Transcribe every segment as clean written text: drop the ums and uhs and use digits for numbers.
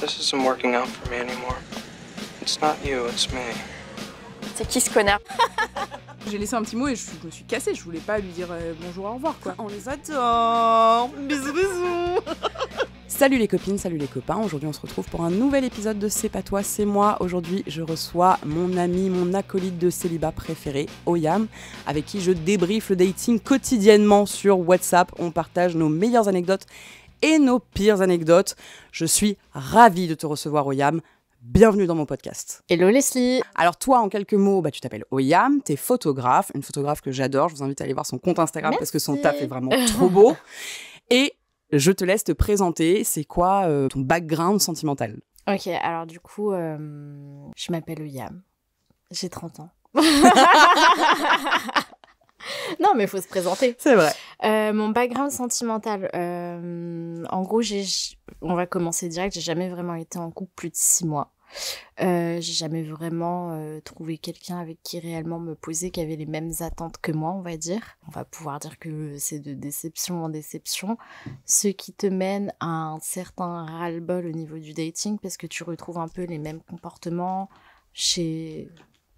This isn't working out for me anymore. It's not you, it's me. C'est qui ce connard? J'ai laissé un petit mot et je me suis cassée. Je voulais pas lui dire bonjour, au revoir, quoi. On les adore. Bisous, bisous. Salut les copines, salut les copains. Aujourd'hui, on se retrouve pour un nouvel épisode de C'est pas toi, c'est moi. Aujourd'hui, je reçois mon ami, mon acolyte de célibat préféré, Oyam, avec qui je débriefe le dating quotidiennement sur WhatsApp. On partage nos meilleures anecdotes et nos pires anecdotes. Je suis ravie de te recevoir, Oyam. Bienvenue dans mon podcast. Hello Leslie. Alors toi, en quelques mots, tu t'appelles Oyam, t'es photographe, une photographe que j'adore. Je vous invite à aller voir son compte Instagram. Merci. Parce que son taf est vraiment trop beau. Et je te laisse te présenter. C'est quoi ton background sentimental? Ok, alors du coup, je m'appelle Oyam. J'ai 30 ans. Non, mais il faut se présenter. C'est vrai. Mon background sentimental, en gros, on va commencer direct. J'ai jamais vraiment été en couple plus de 6 mois. J'ai jamais vraiment trouvé quelqu'un avec qui réellement me poser, qui avait les mêmes attentes que moi, on va dire. On va pouvoir dire que c'est de déception en déception, ce qui te mène à un certain ras-le-bol au niveau du dating, parce que tu retrouves un peu les mêmes comportements chez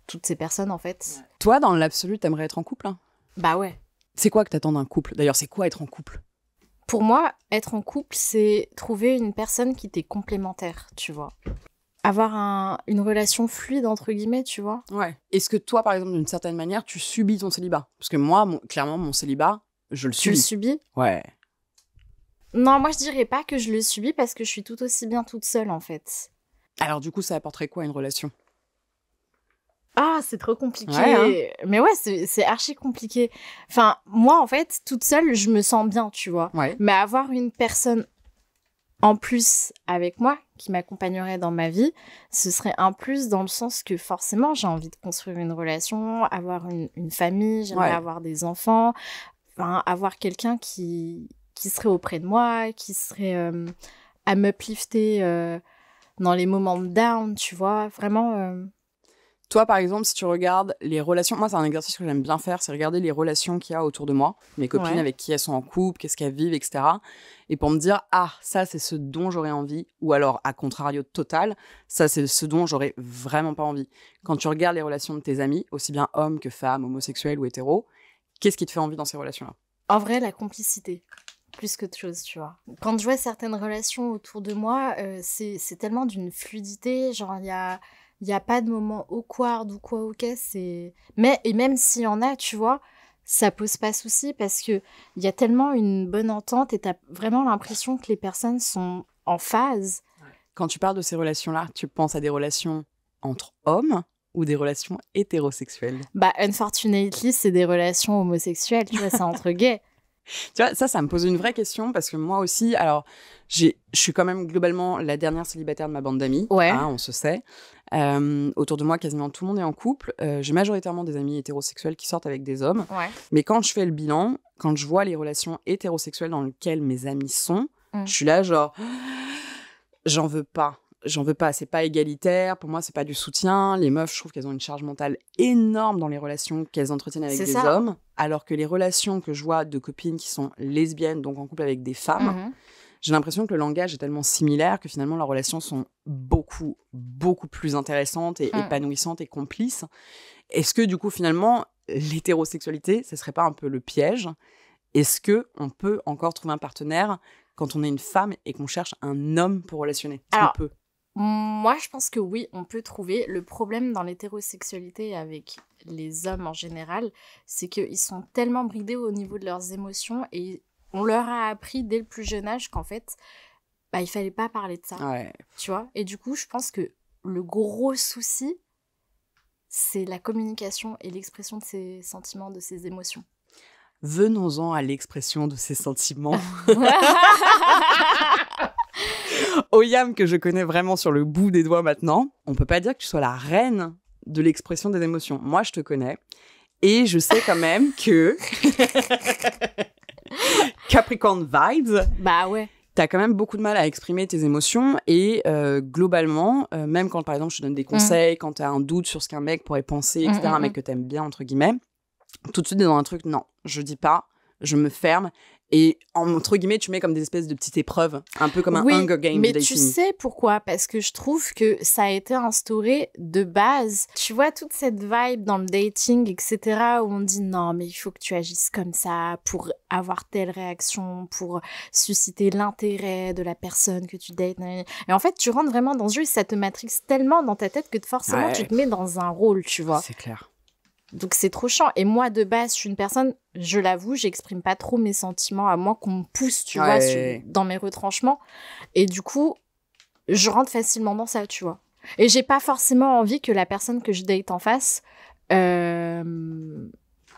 toutes ces personnes, en fait. Toi, dans l'absolu, t'aimerais être en couple, hein? Bah ouais. C'est quoi que t'attends d'un couple? D'ailleurs, c'est quoi être en couple? Pour moi, être en couple, c'est trouver une personne qui t'est complémentaire, tu vois. Avoir une relation fluide, entre guillemets, tu vois. Ouais. Est-ce que toi, par exemple, d'une certaine manière, tu subis ton célibat? Parce que moi, clairement, mon célibat, je le subis. Tu le subis? Ouais. Non, moi, je dirais pas que je le subis parce que je suis tout aussi bien toute seule, en fait. Alors, du coup, ça apporterait quoi à une relation? Ah, c'est trop compliqué. Ouais, hein. Mais ouais, c'est archi compliqué. Enfin, moi, en fait, toute seule, je me sens bien, tu vois. Ouais. Mais avoir une personne en plus avec moi, qui m'accompagnerait dans ma vie, ce serait un plus dans le sens que forcément, j'ai envie de construire une relation, avoir une famille, j'aimerais avoir des enfants, enfin, avoir quelqu'un qui serait auprès de moi, qui serait à m'uplifter dans les moments de down, tu vois, vraiment... Toi, par exemple, si tu regardes les relations... Moi, c'est un exercice que j'aime bien faire, c'est regarder les relations qu'il y a autour de moi, mes copines avec qui elles sont en couple, qu'est-ce qu'elles vivent, etc. Et pour me dire, ah, ça, c'est ce dont j'aurais envie, ou alors, à contrario total, ça, c'est ce dont j'aurais vraiment pas envie. Quand tu regardes les relations de tes amis, aussi bien hommes que femmes, homosexuels ou hétéros, qu'est-ce qui te fait envie dans ces relations-là? En vrai, la complicité. Plus qu'autre chose, tu vois. Quand je vois certaines relations autour de moi, c'est tellement d'une fluidité, genre, il n'y a pas de moment awkward ou quoi, ok, c'est... Et même s'il y en a, tu vois, ça pose pas souci parce qu'il y a tellement une bonne entente et t'as vraiment l'impression que les personnes sont en phase. Quand tu parles de ces relations-là, tu penses à des relations entre hommes ou des relations hétérosexuelles? Bah, unfortunately, c'est des relations homosexuelles, tu vois, c'est entre gays. Tu vois, ça me pose une vraie question parce que moi aussi, alors, je suis quand même globalement la dernière célibataire de ma bande d'amis, hein, on se sait. Autour de moi, quasiment tout le monde est en couple. J'ai majoritairement des amis hétérosexuels qui sortent avec des hommes. Ouais. Mais quand je fais le bilan, quand je vois les relations hétérosexuelles dans lesquelles mes amis sont, je suis là genre, j'en veux pas. J'en veux pas, c'est pas égalitaire, pour moi c'est pas du soutien. Les meufs, je trouve qu'elles ont une charge mentale énorme dans les relations qu'elles entretiennent avec des hommes, alors que les relations que je vois de copines qui sont lesbiennes, donc en couple avec des femmes, j'ai l'impression que le langage est tellement similaire que finalement leurs relations sont beaucoup, beaucoup plus intéressantes et épanouissantes et complices. Est-ce que du coup finalement, l'hétérosexualité, ce serait pas un peu le piège? Est-ce qu'on peut encore trouver un partenaire quand on est une femme et qu'on cherche un homme pour relationner? Alors, on peut. Moi, je pense que oui, on peut trouver. Le problème dans l'hétérosexualité avec les hommes en général, c'est qu'ils sont tellement bridés au niveau de leurs émotions et on leur a appris dès le plus jeune âge qu'en fait, il fallait pas parler de ça. Ouais. Tu vois? Et du coup, je pense que le gros souci, c'est la communication et l'expression de ses sentiments, de ses émotions. Venons-en à l'expression de ses sentiments. Oyam, que je connais vraiment sur le bout des doigts maintenant, on peut pas dire que tu sois la reine de l'expression des émotions. Moi, je te connais et je sais quand même que Capricorn vibes. Bah ouais. T'as quand même beaucoup de mal à exprimer tes émotions et globalement, même quand par exemple je te donne des conseils, quand t'as un doute sur ce qu'un mec pourrait penser, etc., un mec que t'aimes bien, entre guillemets, tout de suite, dans un truc, non, je dis pas, je me ferme Et entre guillemets, tu mets comme des espèces de petites épreuves, un peu comme un Hunger Games mais dating. tu sais pourquoi? Parce que je trouve que ça a été instauré de base. Tu vois, toute cette vibe dans le dating, etc., où on dit non, mais il faut que tu agisses comme ça pour avoir telle réaction, pour susciter l'intérêt de la personne que tu dates. Et en fait, tu rentres vraiment dans ce jeu et ça te matrixe tellement dans ta tête que forcément, tu te mets dans un rôle, tu vois. C'est clair. Donc c'est trop chiant. Et moi, de base, je suis une personne, je l'avoue, j'exprime pas trop mes sentiments à moins qu'on me pousse, tu vois, dans mes retranchements. Et du coup, je rentre facilement dans ça, tu vois. Et j'ai pas forcément envie que la personne que je date en face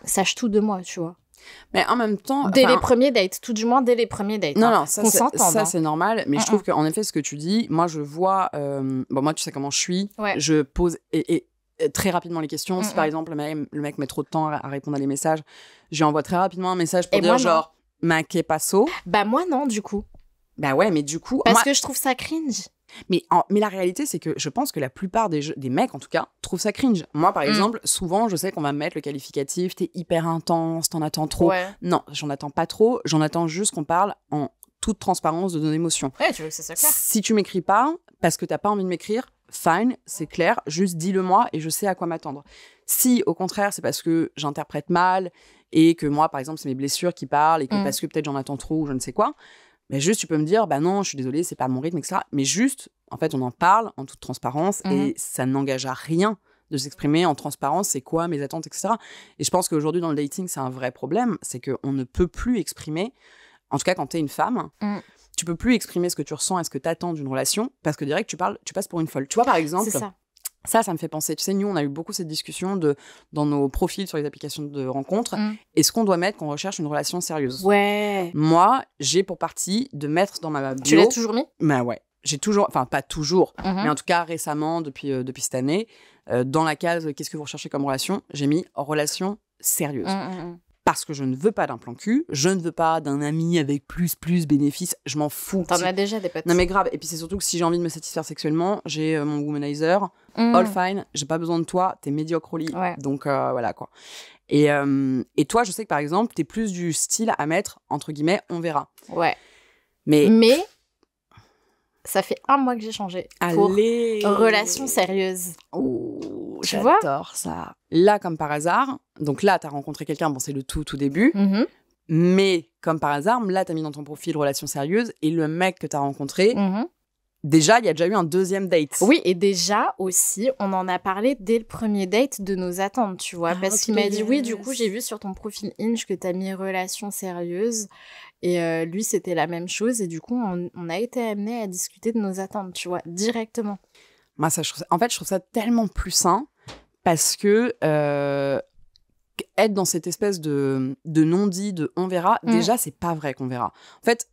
sache tout de moi, tu vois. Mais en même temps... Dès les premiers dates, tout du moins dès les premiers dates. Non, ça c'est normal. Mais je trouve qu'en effet, ce que tu dis, moi, je vois... Bon, moi, tu sais comment je suis. Ouais. Je pose... Et très rapidement les questions. Si par exemple le mec met trop de temps à répondre à les messages, je lui envoie très rapidement un message pour dire genre ma que passo. Bah moi non du coup. Bah ouais, mais du coup parce que je trouve ça cringe. Mais la réalité c'est que je pense que la plupart des mecs en tout cas trouvent ça cringe. Moi par exemple, souvent je sais qu'on va me mettre le qualificatif t'es hyper intense, t'en attends trop. Ouais. Non, j'en attends pas trop, j'en attends juste qu'on parle en toute transparence de nos émotions. Ouais, tu veux que ça soit clair. Si tu m'écris pas parce que t'as pas envie de m'écrire, fine, c'est clair, juste dis-le-moi et je sais à quoi m'attendre. Si, au contraire, c'est parce que j'interprète mal et que moi, par exemple, c'est mes blessures qui parlent et que parce que peut-être j'en attends trop ou je ne sais quoi, mais juste, tu peux me dire, bah non, je suis désolée, c'est pas mon rythme, etc. Mais juste, en fait, on en parle en toute transparence et ça n'engage à rien de s'exprimer en transparence, c'est quoi mes attentes, etc. Et je pense qu'aujourd'hui, dans le dating, c'est un vrai problème, c'est qu'on ne peut plus exprimer, en tout cas quand t'es une femme, tu peux plus exprimer ce que tu ressens et ce que tu attends d'une relation parce que direct tu passes pour une folle. Tu vois par exemple, ça me fait penser. Tu sais, nous on a eu beaucoup cette discussion dans nos profils sur les applications de rencontres. Est-ce qu'on doit mettre qu'on recherche une relation sérieuse? Ouais. Moi, j'ai pour partie de mettre dans ma bio. Tu l'as toujours mis? Bah ouais. J'ai toujours, enfin pas toujours, mais en tout cas récemment depuis cette année, dans la case qu'est-ce que vous recherchez comme relation, j'ai mis relation sérieuse. Parce que je ne veux pas d'un plan cul, je ne veux pas d'un ami avec plus bénéfices, je m'en fous. T'en as déjà des potes. Non mais grave, et puis c'est surtout que si j'ai envie de me satisfaire sexuellement, j'ai mon womanizer, all fine, j'ai pas besoin de toi, t'es médiocre au lit, donc voilà quoi. Et toi, je sais que par exemple, t'es plus du style à mettre, entre guillemets, on verra. Ouais. Mais ça fait 1 mois que j'ai changé pour relation sérieuse. Oh, j'adore ça. Là, comme par hasard, donc là, t'as rencontré quelqu'un, bon, c'est le tout début, mais comme par hasard, là, t'as mis dans ton profil relation sérieuse, et le mec que t'as rencontré, déjà, il y a déjà eu un deuxième date. Oui, et déjà aussi, on en a parlé dès le premier date de nos attentes, tu vois, parce qu'il m'a dit, oui, du coup, j'ai vu sur ton profil Hinge que t'as mis relation sérieuse. Et lui, c'était la même chose. Et du coup, on a été amenés à discuter de nos attentes, tu vois, directement. Moi, ça, je trouve ça tellement plus sain parce que être dans cette espèce de non-dit, de on verra, déjà, c'est pas vrai qu'on verra. En fait,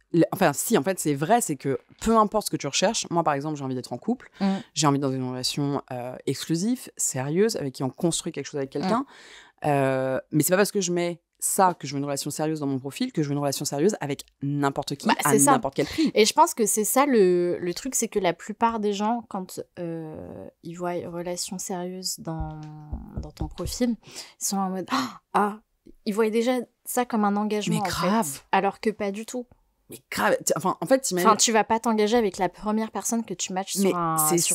c'est vrai, c'est que peu importe ce que tu recherches, moi, par exemple, j'ai envie d'être en couple, j'ai envie d'être dans une relation exclusive, sérieuse, avec qui on construit quelque chose avec quelqu'un. Mais c'est pas parce que je mets ça que je veux une relation sérieuse dans mon profil que je veux une relation sérieuse avec n'importe qui à n'importe quel prix. Et je pense que c'est ça le truc, c'est que la plupart des gens, quand ils voient une relation sérieuse dans ton profil, ils sont en mode ils voient déjà ça comme un engagement. Mais grave. En fait, alors que pas du tout. Mais grave, en fait, t'imagines... tu vas pas t'engager avec la première personne que tu matches sur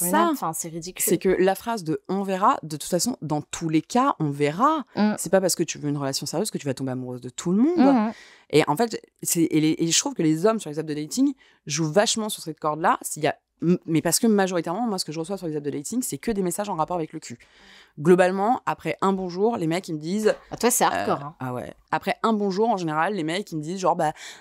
une app. Enfin, c'est ridicule. C'est que la phrase de on verra, de toute façon, dans tous les cas, on verra. C'est pas parce que tu veux une relation sérieuse que tu vas tomber amoureuse de tout le monde. Et en fait, je trouve que les hommes sur les apps de dating jouent vachement sur cette corde-là. Mais parce que majoritairement, moi, ce que je reçois sur les apps de dating, c'est que des messages en rapport avec le cul. Globalement, après un bonjour, les mecs, ils me disent... toi, c'est hardcore. Hein. Ah ouais. Après un bonjour, en général, les mecs, ils me disent genre,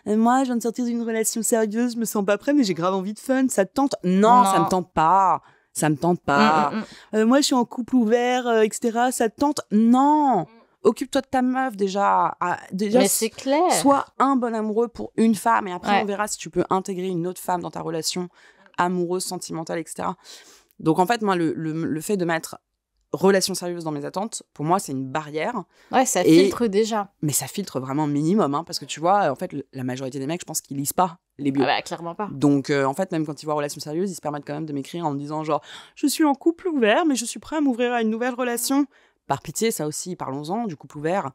moi, je viens de sortir d'une relation sérieuse, je me sens pas prêt, mais j'ai grave envie de fun, ça te tente? Non, ça me tente pas. Ça me tente pas. Moi, je suis en couple ouvert, etc. Ça te tente? Non. Occupe-toi de ta meuf déjà. Mais c'est clair. Sois un bon amoureux pour une femme, et après, on verra si tu peux intégrer une autre femme dans ta relation amoureuse, sentimentale, etc. Donc en fait, moi, le fait de mettre relation sérieuse dans mes attentes, pour moi, c'est une barrière. Ouais, ça filtre déjà. Mais ça filtre vraiment minimum, parce que tu vois, en fait, la majorité des mecs, je pense qu'ils lisent pas les bios. Ah bah, clairement pas. Donc en fait, même quand ils voient relation sérieuse, ils se permettent quand même de m'écrire en me disant genre, je suis en couple ouvert, mais je suis prêt à m'ouvrir à une nouvelle relation. Par pitié, ça aussi, parlons-en du couple ouvert.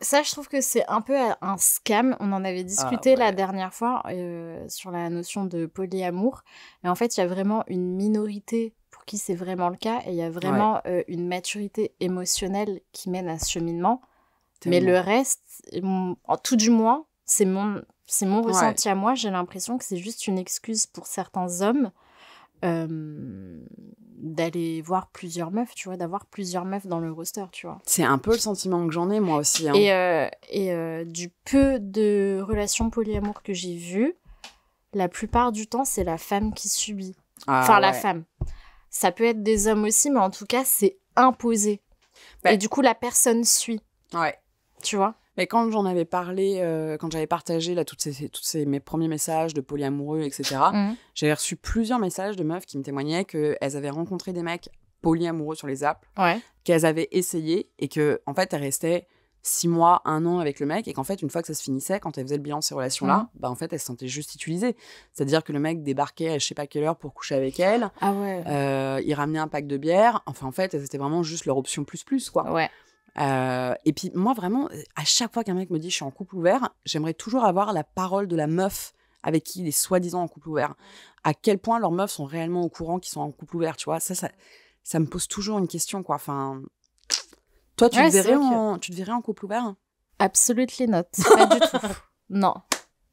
Ça, je trouve que c'est un peu un scam. On en avait discuté la dernière fois sur la notion de polyamour. Et en fait, il y a vraiment une minorité pour qui c'est vraiment le cas. Et il y a vraiment une maturité émotionnelle qui mène à ce cheminement. Mais le reste, tout du moins, c'est mon ressenti à moi. J'ai l'impression que c'est juste une excuse pour certains hommes d'aller voir plusieurs meufs, tu vois, d'avoir plusieurs meufs dans le roster, tu vois. C'est un peu le sentiment que j'en ai, moi aussi. Hein. Et du peu de relations polyamour que j'ai vues, la plupart du temps, c'est la femme qui subit. La femme. Ça peut être des hommes aussi, mais en tout cas, c'est imposé. Et du coup, la personne suit. Ouais. Tu vois ? Mais quand j'en avais parlé, quand j'avais partagé là, mes premiers messages de polyamoureux, etc., j'avais reçu plusieurs messages de meufs qui me témoignaient qu'elles avaient rencontré des mecs polyamoureux sur les apps, qu'elles avaient essayé et qu'en en fait, elles restaient 6 mois, 1 an avec le mec et qu'en fait, une fois que ça se finissait, quand elles faisaient le bilan de ces relations-là, en fait, elles se sentaient juste utilisées. C'est-à-dire que le mec débarquait à je sais pas quelle heure pour coucher avec elles. Il ramenait un pack de bière. Enfin, en fait, c'était vraiment juste leur option plus, quoi. Ouais. Et puis moi vraiment à chaque fois qu'un mec me dit je suis en couple ouvert, j'aimerais toujours avoir la parole de la meuf avec qui il est soi-disant en couple ouvert, à quel point leurs meufs sont réellement au courant qu'ils sont en couple ouvert, tu vois. Ça me pose toujours une question, quoi. Enfin, toi tu te verrais en couple ouvert? Absolutely not, pas du tout. Non.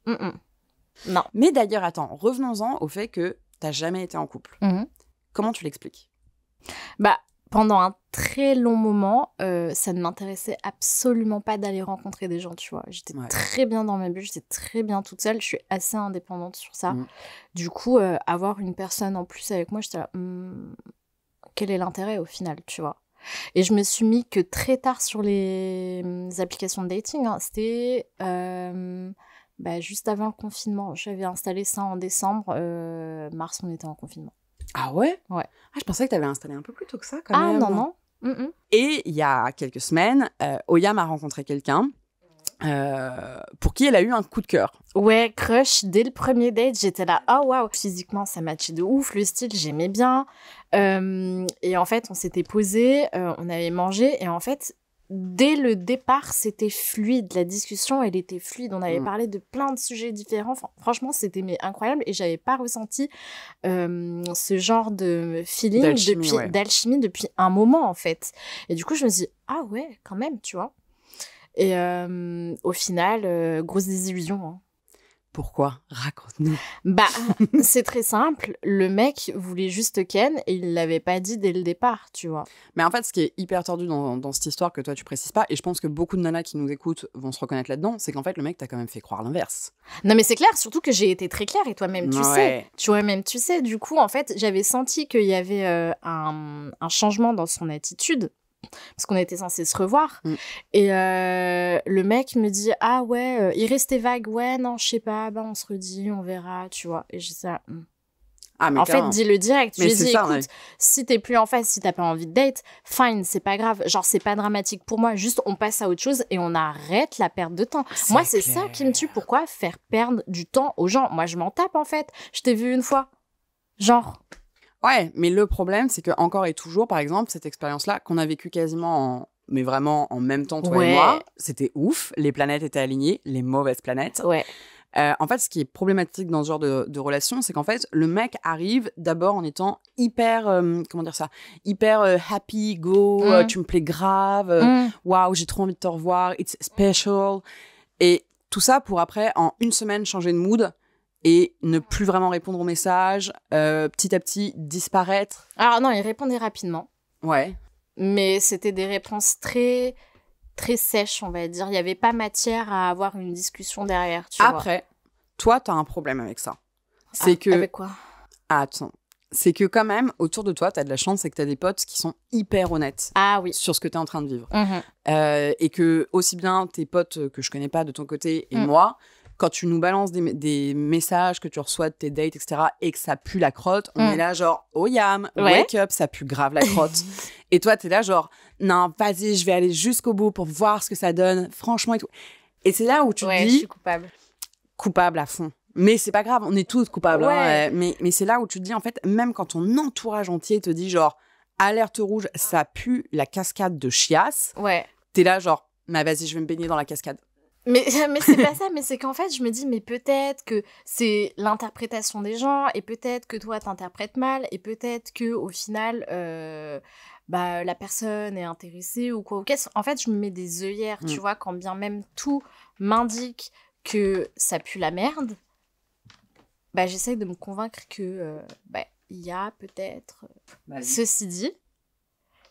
Non. Mais d'ailleurs attends, revenons-en au fait que t'as jamais été en couple. Comment tu l'expliques? Pendant un très long moment, ça ne m'intéressait absolument pas d'aller rencontrer des gens, tu vois. J'étais très bien dans ma bulle, j'étais très bien toute seule, je suis assez indépendante sur ça. Du coup, avoir une personne en plus avec moi, j'étais là, quel est l'intérêt au final, tu vois. Et je me suis mis que très tard sur les applications de dating, hein. C'était juste avant le confinement. J'avais installé ça en décembre, mars, on était en confinement. Ah ouais? Ouais. Ah, je pensais que tu avais installé un peu plus tôt que ça, quand même. Ah non. Et il y a quelques semaines, Oyam a rencontré quelqu'un pour qui elle a eu un coup de cœur. Ouais, crush, dès le premier date, j'étais là, oh waouh, physiquement, ça matchait de ouf, le style, j'aimais bien. Et en fait, on s'était posé, on avait mangé, et en fait, dès le départ, c'était fluide. La discussion, elle était fluide. On avait parlé de plein de sujets différents. Enfin, franchement, c'était incroyable. Et j'avais pas ressenti ce genre de feeling d'alchimie depuis un moment, en fait. Et du coup, je me suis dit, ah ouais, quand même, tu vois. Et au final, grosse désillusion, hein. Pourquoi? Raconte-nous. C'est très simple. Le mec voulait juste Ken et il l'avait pas dit dès le départ, tu vois. Mais en fait, ce qui est hyper tordu dans cette histoire que toi, tu précises pas, et je pense que beaucoup de nanas qui nous écoutent vont se reconnaître là-dedans, c'est qu'en fait, le mec t'a quand même fait croire l'inverse. Non, mais c'est clair, surtout que j'ai été très claire et toi-même, tu sais. Toi-même, tu sais. Du coup, en fait, j'avais senti qu'il y avait un changement dans son attitude. Parce qu'on était censés se revoir. Et le mec me dit, ah ouais, il restait vague, ouais, non, je sais pas, on se redit, on verra, tu vois. Et je dis ça. En fait, dis-le direct. Je lui ai dit, écoute, si t'es plus en phase, si t'as pas envie de date, fine, c'est pas grave. Genre, c'est pas dramatique pour moi. Juste, on passe à autre chose et on arrête la perte de temps. Moi, c'est ça qui me tue. Pourquoi faire perdre du temps aux gens? Moi, je m'en tape, en fait. Je t'ai vu une fois. Genre... Ouais, mais le problème, c'est que encore et toujours, par exemple, cette expérience-là, qu'on a vécue quasiment mais vraiment en même temps, toi et moi, c'était ouf. Les planètes étaient alignées, les mauvaises planètes. Ouais. En fait, ce qui est problématique dans ce genre de relation, c'est qu'en fait, le mec arrive d'abord en étant hyper, hyper happy, go, tu me plais grave, waouh, j'ai trop envie de te revoir, it's special. Et tout ça pour après, en une semaine, changer de mood et ne plus vraiment répondre aux messages, petit à petit disparaître. Alors non, il répondait rapidement. Ouais. Mais c'était des réponses très, très sèches, on va dire. Il n'y avait pas matière à avoir une discussion derrière, tu vois. Après, toi, t'as un problème avec ça. Avec quoi? Attends. C'est que quand même, autour de toi, t'as de la chance, c'est que t'as des potes qui sont hyper honnêtes sur ce que t'es en train de vivre. Et que, aussi bien tes potes que je connais pas de ton côté et moi... Quand tu nous balances des messages que tu reçois de tes dates, etc., et que ça pue la crotte, on est là genre, oh yam, wake up, ça pue grave la crotte. Et toi, t'es là genre, non, vas-y, je vais aller jusqu'au bout pour voir ce que ça donne, franchement et tout. Et c'est là où tu te dis... je suis coupable. Coupable à fond. Mais c'est pas grave, on est tous coupables. Hein, mais c'est là où tu te dis, en fait, même quand ton entourage entier te dit genre, alerte rouge, ça pue la cascade de chiasse, t'es là genre, Mais vas-y, je vais me baigner dans la cascade. Mais c'est pas ça, mais c'est qu'en fait, je me dis, mais peut-être que c'est l'interprétation des gens, et peut-être que toi, t'interprètes mal, et peut-être que au final, la personne est intéressée ou quoi. En fait, je me mets des œillères, tu vois, quand bien même tout m'indique que ça pue la merde, j'essaie de me convaincre que il y a peut-être... Ceci dit,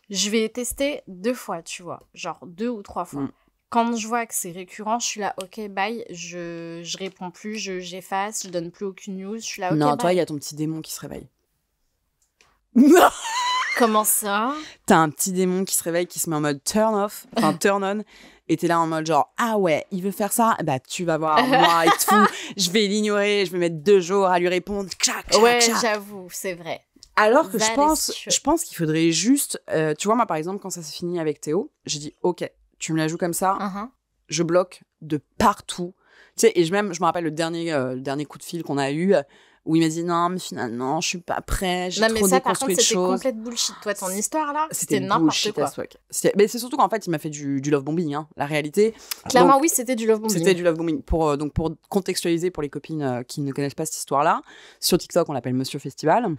je vais tester 2 fois, tu vois, genre 2 ou 3 fois. Quand je vois que c'est récurrent, je suis là, ok, bye, je réponds plus, j'efface, je donne plus aucune news, je suis là, ok, non, bye. toi, il y a ton petit démon qui se réveille. Comment ça? T'as un petit démon qui se réveille, qui se met en mode turn off, enfin turn on, et t'es là en mode genre, ah ouais, il veut faire ça, bah tu vas voir, moi et tout, je vais l'ignorer, je vais mettre 2 jours à lui répondre, ouais, j'avoue, c'est vrai. Alors que je pense qu'il faudrait juste, tu vois, moi par exemple, quand ça s'est fini avec Théo, j'ai dit, ok, tu me la joues comme ça, je bloque de partout. Tu sais, et je me rappelle le dernier coup de fil qu'on a eu, où il m'a dit non, mais finalement, je suis pas prêt, j'ai trop déconstruit de choses. C'était complète bullshit. Toi, ton histoire là, c'était n'importe quoi. Mais c'est surtout qu'en fait, il m'a fait du love bombing, hein, la réalité. Clairement, oui, c'était du love bombing. C'était du love bombing. Pour contextualiser pour les copines qui ne connaissent pas cette histoire-là, sur TikTok, on l'appelle Monsieur Festival.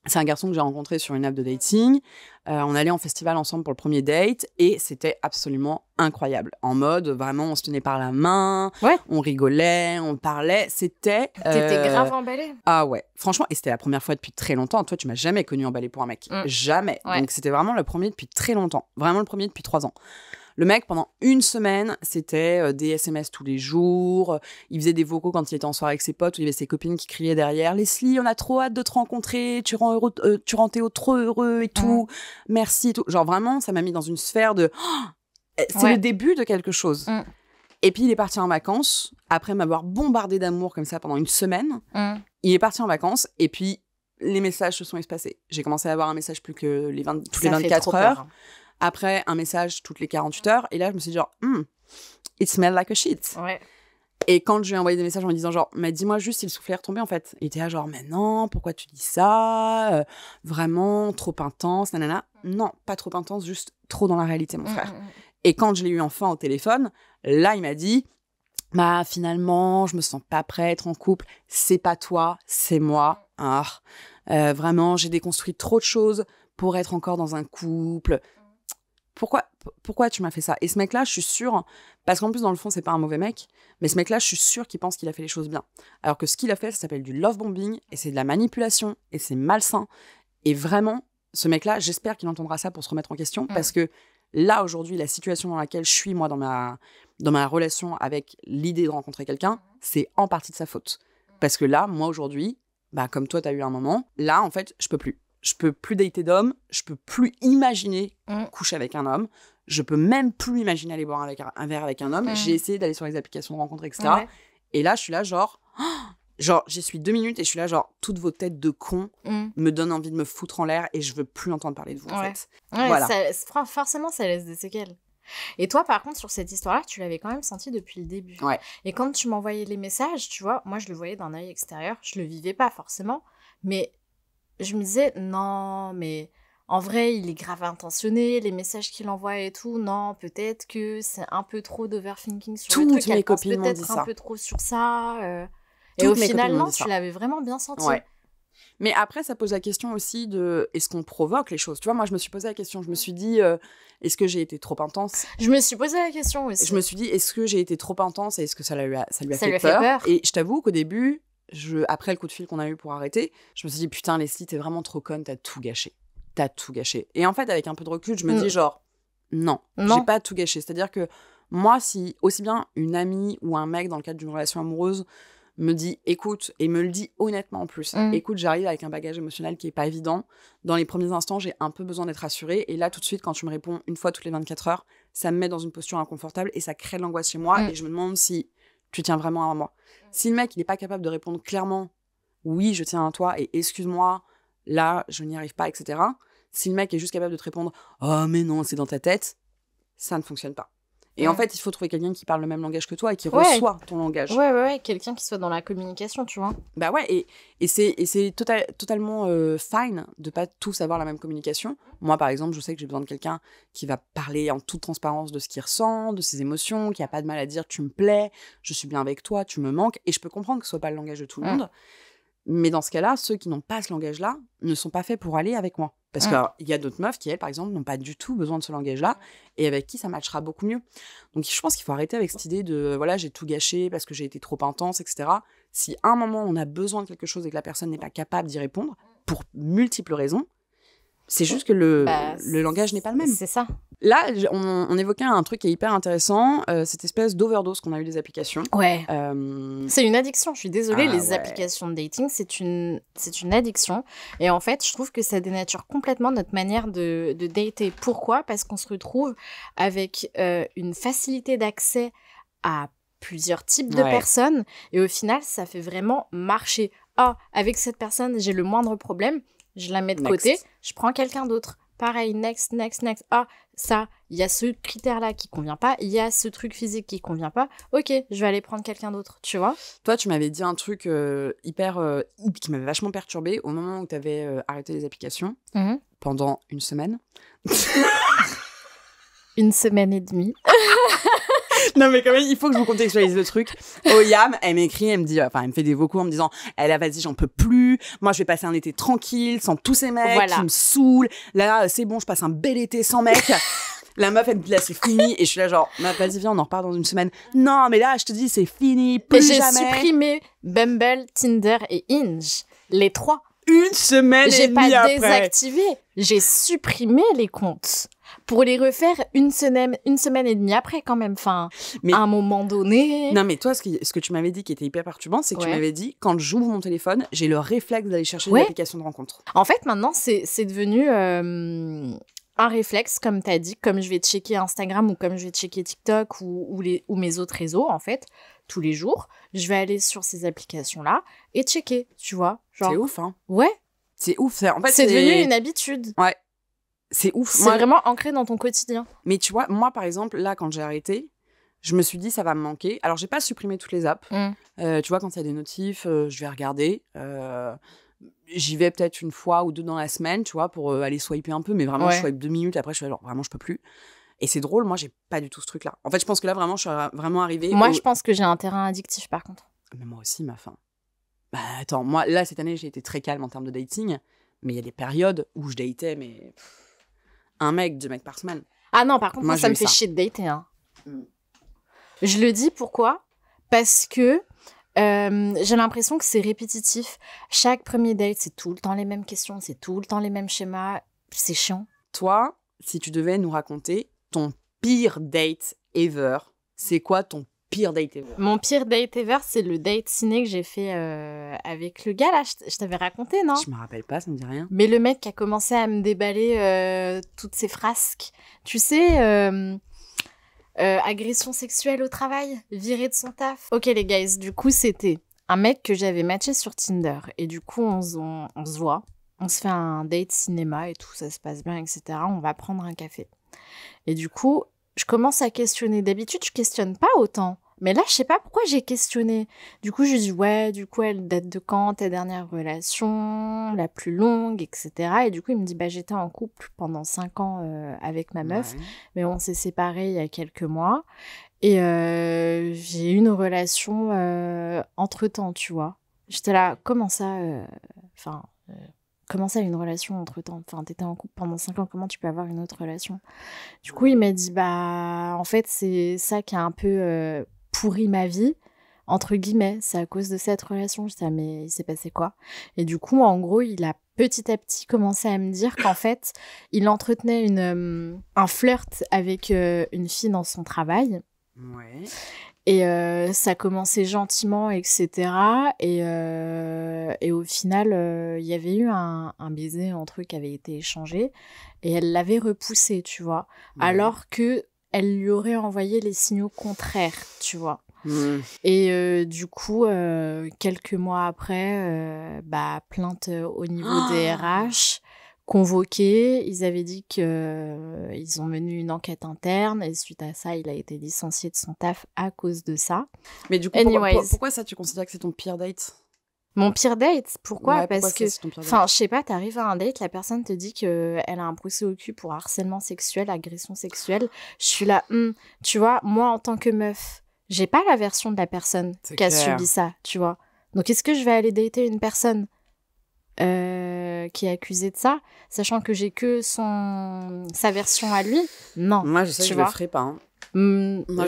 C'est un garçon que j'ai rencontré sur une app de dating. On allait en festival ensemble pour le premier date et c'était absolument incroyable. En mode, vraiment, on se tenait par la main, on rigolait, on parlait. C'était... T'étais grave emballée. Ah ouais, franchement, et c'était la première fois depuis très longtemps. Toi, tu m'as jamais connue emballée pour un mec. Jamais. Ouais. Donc, c'était vraiment le premier depuis très longtemps. Vraiment le premier depuis 3 ans. Le mec, pendant 1 semaine, c'était des SMS tous les jours. Il faisait des vocaux quand il était en soirée avec ses potes où il y avait ses copines qui criaient derrière « Leslie, on a trop hâte de te rencontrer, tu rends Théo trop heureux et tout, merci » et tout. Genre vraiment, ça m'a mis dans une sphère de c'est le début de quelque chose. Et puis, il est parti en vacances, après m'avoir bombardé d'amour comme ça pendant 1 semaine. Il est parti en vacances et puis les messages se sont espacés. J'ai commencé à avoir un message plus que toutes les 24 heures. Peur. Après, un message toutes les 48 heures. Et là, je me suis dit genre, it smells like a shit. Ouais. Et quand je lui ai envoyé des messages en me disant genre, mais dis-moi juste si le soufflet est retombé en fait. Il était là genre, mais non, pourquoi tu dis ça vraiment, trop intense, nanana. Non, pas trop intense, juste trop dans la réalité, mon frère. Et quand je l'ai eu enfin au téléphone, là, il m'a dit, bah finalement, je me sens pas prête à être en couple. C'est pas toi, c'est moi. Vraiment, j'ai déconstruit trop de choses pour être encore dans un couple. Pourquoi tu m'as fait ça? Et ce mec-là, je suis sûre, parce qu'en plus, dans le fond, c'est pas un mauvais mec, mais ce mec-là, je suis sûre qu'il pense qu'il a fait les choses bien. Alors que ce qu'il a fait, ça s'appelle du love bombing, et c'est de la manipulation, et c'est malsain. Et vraiment, ce mec-là, j'espère qu'il entendra ça pour se remettre en question, parce que là, aujourd'hui, la situation dans laquelle je suis, moi, dans ma relation avec l'idée de rencontrer quelqu'un, c'est en partie de sa faute. Parce que là, moi, aujourd'hui, comme toi, t'as eu un moment, là, en fait, je peux plus. Je peux plus dater d'hommes, je peux plus imaginer coucher avec un homme, je peux même plus imaginer aller boire un verre avec un homme. J'ai essayé d'aller sur les applications de rencontres, etc. Et là, je suis là, genre, j'y suis 2 minutes et je suis là, genre, toutes vos têtes de cons me donnent envie de me foutre en l'air et je veux plus entendre parler de vous, en fait. Voilà. Forcément, ça laisse des séquelles. Et toi, par contre, sur cette histoire-là, tu l'avais quand même senti depuis le début. Ouais. Et quand tu m'envoyais les messages, tu vois, moi, je le voyais d'un œil extérieur, je le vivais pas forcément, mais je me disais, non, mais en vrai, il est grave intentionné, les messages qu'il envoie et tout, non, peut-être que c'est un peu trop d'overthinking sur le truc. Toutes mes copines m'ont dit ça. Peut-être un peu trop sur ça. Et au final, non, tu l'avais vraiment bien senti. Ouais. Mais après, ça pose la question aussi de est-ce qu'on provoque les choses? Tu vois, moi, je me suis posé la question. Je me suis dit, est-ce que j'ai été trop intense? Je me suis posé la question aussi. Je me suis dit, est-ce que j'ai été trop intense et est-ce que ça lui a fait peur? Et je t'avoue qu'au début, après le coup de fil qu'on a eu pour arrêter, je me suis dit, putain, Leslie, t'es vraiment trop conne, t'as tout gâché. Et en fait, avec un peu de recul, je me dis genre, non, j'ai pas tout gâché. C'est-à-dire que moi, si aussi bien une amie ou un mec dans le cadre d'une relation amoureuse me dit, écoute, et me le dit honnêtement en plus, écoute, j'arrive avec un bagage émotionnel qui est pas évident. Dans les premiers instants, j'ai un peu besoin d'être rassurée. Et là, tout de suite, quand tu me réponds une fois toutes les 24 heures, ça me met dans une posture inconfortable et ça crée de l'angoisse chez moi. Et je me demande si tu tiens vraiment à moi. Si le mec, il n'est pas capable de répondre clairement « Oui, je tiens à toi et excuse-moi, là, je n'y arrive pas, etc. » Si le mec est juste capable de te répondre « Oh, mais non, c'est dans ta tête », ça ne fonctionne pas. Et en fait, il faut trouver quelqu'un qui parle le même langage que toi et qui reçoit ton langage. Ouais, quelqu'un qui soit dans la communication, tu vois. Bah ouais, et c'est totalement fine de pas tous avoir la même communication. Moi, par exemple, je sais que j'ai besoin de quelqu'un qui va parler en toute transparence de ce qu'il ressent, de ses émotions, qui a pas de mal à dire « tu me plais, je suis bien avec toi, tu me manques ». Et je peux comprendre que ce soit pas le langage de tout le monde. Mais dans ce cas-là, ceux qui n'ont pas ce langage-là ne sont pas faits pour aller avec moi. Parce qu'il y a d'autres meufs qui, elles, par exemple, n'ont pas du tout besoin de ce langage-là et avec qui ça matchera beaucoup mieux. Donc, je pense qu'il faut arrêter avec cette idée de « voilà, j'ai tout gâché parce que j'ai été trop intense, etc. » Si à un moment, on a besoin de quelque chose et que la personne n'est pas capable d'y répondre, pour multiples raisons, c'est juste que le langage n'est pas le même. C'est ça. Là, on évoquait un truc qui est hyper intéressant, cette espèce d'overdose qu'on a eu des applications. Ouais. C'est une addiction, je suis désolée, les applications de dating, c'est une addiction. Et en fait, je trouve que ça dénature complètement notre manière de dater. Pourquoi ? Parce qu'on se retrouve avec une facilité d'accès à plusieurs types de personnes. Et au final, ça fait vraiment marcher. Ah, avec cette personne, j'ai le moindre problème, je la mets de côté, je prends quelqu'un d'autre. Pareil, next. Ah, ça, il y a ce critère-là qui convient pas, il y a ce truc physique qui convient pas. Ok, je vais aller prendre quelqu'un d'autre, tu vois. Toi, tu m'avais dit un truc qui m'avait vachement perturbée au moment où tu avais arrêté les applications pendant une semaine. Une semaine et demie. Non, mais quand même, il faut que je vous contextualise le truc. Oyam, elle m'écrit, elle me fait des vocaux en me disant « vas-y, j'en peux plus. Moi, je vais passer un été tranquille, sans tous ces mecs qui me saoulent. Là, c'est bon, je passe un bel été sans mecs. » La meuf, elle me dit « Là, c'est fini. » Et je suis là genre « Vas-y, viens, on en repart dans une semaine. » Non, mais là, je te dis, c'est fini, plus jamais. J'ai supprimé Bumble, Tinder et Hinge. Les 3. Une semaine et demie après. J'ai pas désactivé. J'ai supprimé les comptes. Pour les refaire une semaine et demie après, quand même. Enfin, à un moment donné... Non, mais toi, ce que tu m'avais dit qui était hyper perturbant, c'est que tu m'avais dit, quand j'ouvre mon téléphone, j'ai le réflexe d'aller chercher des applications de rencontres. En fait, maintenant, c'est devenu un réflexe, comme tu as dit, comme je vais checker Instagram ou comme je vais checker TikTok ou mes autres réseaux, en fait, tous les jours. Je vais aller sur ces applications-là et checker, tu vois. Genre... C'est ouf, hein. Ouais. C'est ouf. En fait, c'est devenu une habitude. Ouais. C'est ouf. C'est vraiment ancré dans ton quotidien. Mais tu vois, moi, par exemple, là, quand j'ai arrêté, je me suis dit, ça va me manquer. Alors, j'ai pas supprimé toutes les apps. Tu vois, quand il y a des notifs, je vais regarder. J'y vais peut-être une fois ou deux dans la semaine, tu vois, pour aller swiper un peu. Mais vraiment, je swipe 2 minutes. Après, je suis genre, vraiment, je peux plus. Et c'est drôle, moi, j'ai pas du tout ce truc-là. En fait, je pense que là, vraiment, je suis vraiment arrivée... Moi, je pense que j'ai un terrain addictif, par contre. Mais moi aussi, ma fin. Bah, attends, moi, là, cette année, j'ai été très calme en termes de dating. Mais il y a des périodes où je datais, mais... un mec, 2 mecs par semaine. Ah non, par contre, moi, ça me fait chier de dater. Hein. Je le dis, pourquoi ? Parce que j'ai l'impression que c'est répétitif. Chaque premier date, c'est tout le temps les mêmes questions, c'est tout le temps les mêmes schémas. C'est chiant. Toi, si tu devais nous raconter ton pire date ever, c'est quoi ton pire date ever ? Mon pire date ever, c'est le date ciné que j'ai fait avec le gars, là. Je t'avais raconté, non ? Je me rappelle pas, ça me dit rien. Mais le mec qui a commencé à me déballer toutes ses frasques. Tu sais, agression sexuelle au travail, viré de son taf. Ok, les guys, du coup, c'était un mec que j'avais matché sur Tinder. Et du coup, on se voit. On se fait un date cinéma et tout, ça se passe bien, etc. On va prendre un café. Et du coup... je commence à questionner. D'habitude, je questionne pas autant. Mais là, je sais pas pourquoi j'ai questionné. Du coup, je lui dis, ouais, du coup, elle date de quand ta dernière relation, la plus longue, etc. Et du coup, il me dit, bah, j'étais en couple pendant 5 ans avec ma meuf, mais on s'est séparés il y a quelques mois. Et j'ai eu une relation entre-temps, tu vois. J'étais là, comment ça comment ça, une relation entre-temps ? Enfin, t'étais en couple pendant 5 ans, comment tu peux avoir une autre relation ? Du coup, il m'a dit, bah, en fait, c'est ça qui a un peu pourri ma vie, entre guillemets. C'est à cause de cette relation. Je disais, mais il s'est passé quoi ? Et du coup, en gros, il a petit à petit commencé à me dire qu'en fait, il entretenait un flirt avec une fille dans son travail. Ouais. Et ça commençait gentiment, etc. Et au final, il y avait eu un baiser entre eux qui avait été échangé. Et elle l'avait repoussé, tu vois. Ouais. Alors qu'elle lui aurait envoyé les signaux contraires, tu vois. Et du coup, quelques mois après, plainte au niveau des RH convoqué. Ils avaient dit qu'ils ont mené une enquête interne et suite à ça, il a été licencié de son taf à cause de ça. Mais du coup, pourquoi ça, tu considères que c'est ton pire date ? Mon pire date ? Pourquoi ? Parce que, enfin, je sais pas, t'arrives à un date, la personne te dit qu'elle a un procès au cul pour harcèlement sexuel, agression sexuelle. Je suis là, tu vois, moi, en tant que meuf, j'ai pas la version de la personne qui a subi ça, tu vois. Donc, est-ce que je vais aller dater une personne qui est accusée de ça, sachant que j'ai que sa version à lui ? Non. Moi, je sais que je le ferai pas, hein. Moi,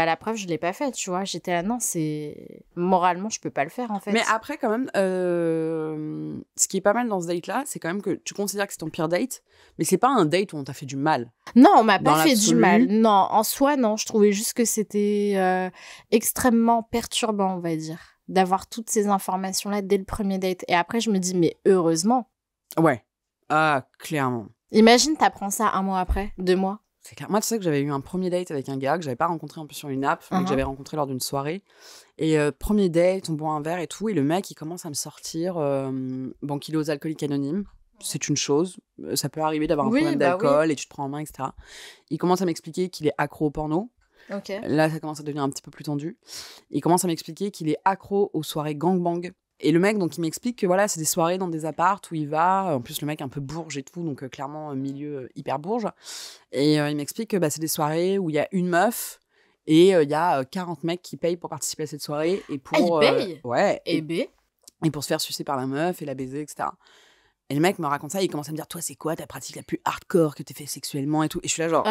la preuve, je l'ai pas fait, tu vois. J'étais là, non, c'est moralement, je peux pas le faire en fait. Mais après, quand même, ce qui est pas mal dans ce date-là, c'est quand même que tu considères que c'est ton pire date, mais c'est pas un date où on t'a fait du mal. Non, on m'a pas fait du mal. Non, en soi, non. Je trouvais juste que c'était extrêmement perturbant, on va dire, d'avoir toutes ces informations-là dès le premier date. Et après, je me dis, mais heureusement. Ouais. Ah, clairement. Imagine, t'apprends ça 1 mois après, 2 mois. C'est clair. Moi, tu sais que j'avais eu un premier date avec un gars que j'avais pas rencontré en plus sur une app, mais que j'avais rencontré lors d'une soirée. Et premier date, on boit un verre et tout, et le mec, il commence à me sortir qu'il est aux alcooliques anonymes. C'est une chose. Ça peut arriver d'avoir un problème d'alcool et tu te prends en main, etc. Il commence à m'expliquer qu'il est accro au porno. Okay. Là, ça commence à devenir un petit peu plus tendu. Il commence à m'expliquer qu'il est accro aux soirées gangbang. Et le mec, donc, il m'explique que voilà, c'est des soirées dans des apparts où il va. En plus, le mec, un peu bourge et tout, donc clairement, milieu hyper bourge. Et il m'explique que c'est des soirées où il y a une meuf et il y a 40 mecs qui payent pour participer à cette soirée. Et pour, ils payent ouais. Et pour se faire sucer par la meuf et la baiser, etc. Et le mec me raconte ça, il commence à me dire, toi, c'est quoi ta pratique la plus hardcore que t'aies fait sexuellement et tout. Et je suis là, genre,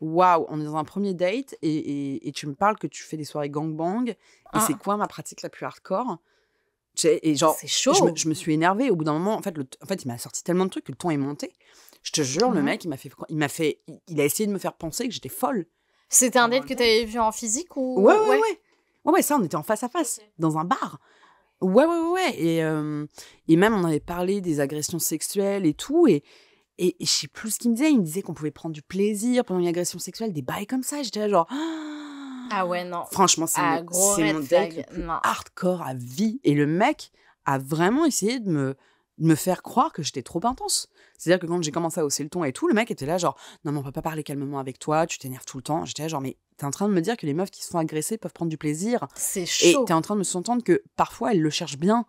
waouh, on est dans un premier date et tu me parles que tu fais des soirées gangbang. Et c'est quoi ma pratique la plus hardcore ? Et genre, c'est chaud. Je me suis énervée. Au bout d'un moment, en fait, il m'a sorti tellement de trucs que le ton est monté. Je te jure, le mec, il a essayé de me faire penser que j'étais folle. C'était un date que t'avais vu en physique ou... Ouais, ça, on était en face à face, dans un bar. Ouais. Et même, on avait parlé des agressions sexuelles et tout. Et je sais plus ce qu'il me disait. Il me disait qu'on pouvait prendre du plaisir pendant une agression sexuelle, des bails comme ça. J'étais là, genre... Ah ouais, non. Franchement, c'est mon date le plus hardcore à vie. Et le mec a vraiment essayé de me faire croire que j'étais trop intense. C'est-à-dire que quand j'ai commencé à hausser le ton et tout, le mec était là genre « Non, mais on peut pas parler calmement avec toi, tu t'énerves tout le temps. » J'étais là genre « Mais t'es en train de me dire que les meufs qui se font agresser peuvent prendre du plaisir. » C'est chaud. Et t'es en train de me sous-entendre que parfois, elles le cherchent bien.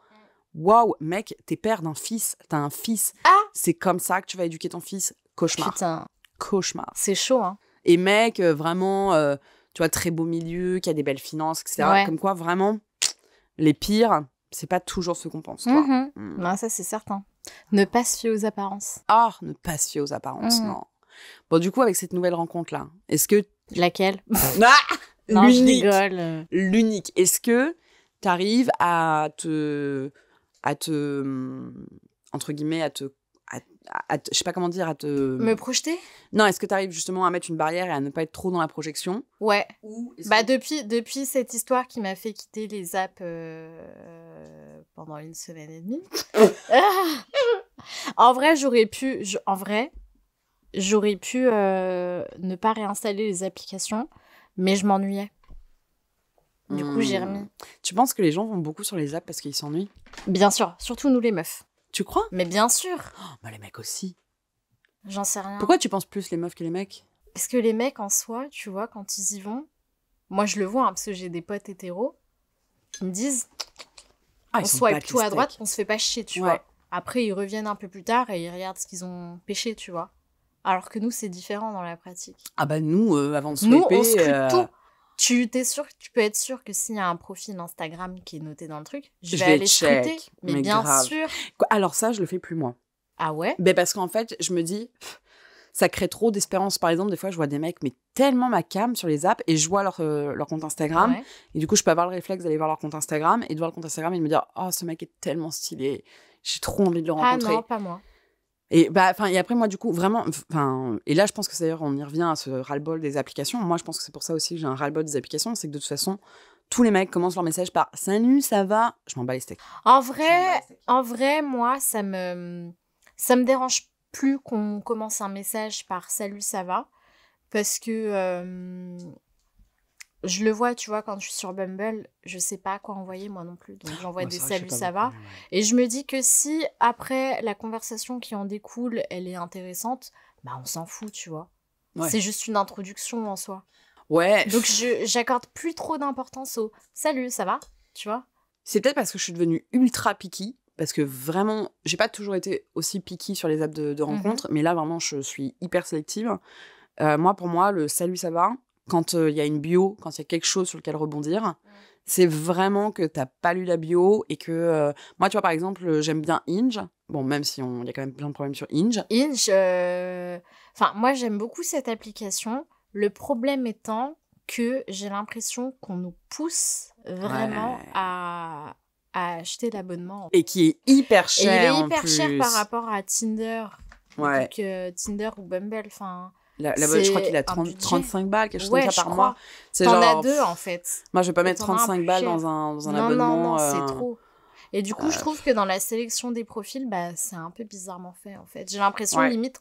Waouh, mec, t'es père d'un fils, t'as un fils. C'est comme ça que tu vas éduquer ton fils. Cauchemar. Putain. Cauchemar. C'est chaud, hein. Et mec, vraiment... tu vois, très beau milieu, qui a des belles finances, etc. Ouais. Comme quoi, vraiment, les pires, c'est pas toujours ce qu'on pense. Non, ça, c'est certain. Ne pas se fier aux apparences. Ne pas se fier aux apparences, non. Bon, du coup, avec cette nouvelle rencontre-là, est-ce que... Laquelle? Non, l'unique. Je rigole. L'unique. Est-ce que t'arrives à te... entre guillemets, je sais pas comment dire, Me projeter? Non, est-ce que tu arrives justement à mettre une barrière et à ne pas être trop dans la projection? Ouais. Depuis cette histoire qui m'a fait quitter les apps pendant 1 semaine et demie. En vrai, j'aurais pu ne pas réinstaller les applications, mais je m'ennuyais. Du coup, j'ai remis. Tu penses que les gens vont beaucoup sur les apps parce qu'ils s'ennuient? Bien sûr, surtout nous les meufs. Tu crois? Mais bien sûr. Les mecs aussi. J'en sais rien. Pourquoi tu penses plus les meufs que les mecs? Parce que les mecs, en soi, tu vois, quand ils y vont... Moi, je le vois, parce que j'ai des potes hétéros qui me disent... on swipe tout à droite, on se fait pas chier, tu vois. Après, ils reviennent un peu plus tard et ils regardent ce qu'ils ont pêché, tu vois. Alors que nous, c'est différent dans la pratique. Nous, avant de swiper... Nous, on scrute tout. Tu peux être sûr que s'il y a un profil Instagram qui est noté dans le truc, je vais aller scruter. Mais bien grave. sûr. Alors ça, je le fais plus, moi. Ah ouais? Parce qu'en fait, je me dis, ça crée trop d'espérance. Par exemple, des fois, je vois des mecs, mais tellement ma cam sur les apps, et je vois leur compte Instagram. Ouais. Et du coup, je peux avoir le réflexe d'aller voir leur compte Instagram, et de voir le compte Instagram et de me dire, oh, ce mec est tellement stylé. J'ai trop envie de le rencontrer. Ah non, pas moi. Et après, moi, du coup, vraiment... Et là, je pense que d'ailleurs, on y revient à ce ras-le-bol des applications. Moi, je pense que c'est pour ça aussi que j'ai un ras-le-bol des applications. C'est que de toute façon, tous les mecs commencent leur message par « Salut, ça va ?» Je m'en bats les steaks. En vrai, moi, ça me dérange plus qu'on commence un message par « Salut, ça va ?» parce que je le vois, tu vois, quand je suis sur Bumble, je sais pas quoi envoyer moi non plus. Donc j'envoie des saluts, ça va. Ouais. Et je me dis que si après la conversation qui en découle, elle est intéressante, bah on s'en fout, tu vois. Ouais. C'est juste une introduction en soi. Ouais. Donc j'accorde plus trop d'importance au salut, ça va, tu vois. C'est peut-être parce que je suis devenue ultra picky. Parce que vraiment, j'ai pas toujours été aussi picky sur les apps de rencontres, mais là vraiment, je suis hyper sélective. Pour moi, le salut, ça va. Quand il y a une bio, quand il y a quelque chose sur lequel rebondir, c'est vraiment que t'as pas lu la bio et que... moi, tu vois, par exemple, j'aime bien Hinge. Bon, même si il y a quand même plein de problèmes sur Hinge. Hinge, moi, j'aime beaucoup cette application. Le problème étant que j'ai l'impression qu'on nous pousse vraiment à acheter l'abonnement. Et qui est hyper cher. Et il est hyper cher par rapport à Tinder. Ouais. Donc, Tinder ou Bumble, enfin... je crois qu'il a 35 balles, quelque chose comme ça par mois. T'en as 2, en fait. Moi, je vais pas mettre 35 balles dans un abonnement. Non, c'est trop. Et du coup, je trouve que dans la sélection des profils, c'est un peu bizarrement fait, en fait. J'ai l'impression, limite,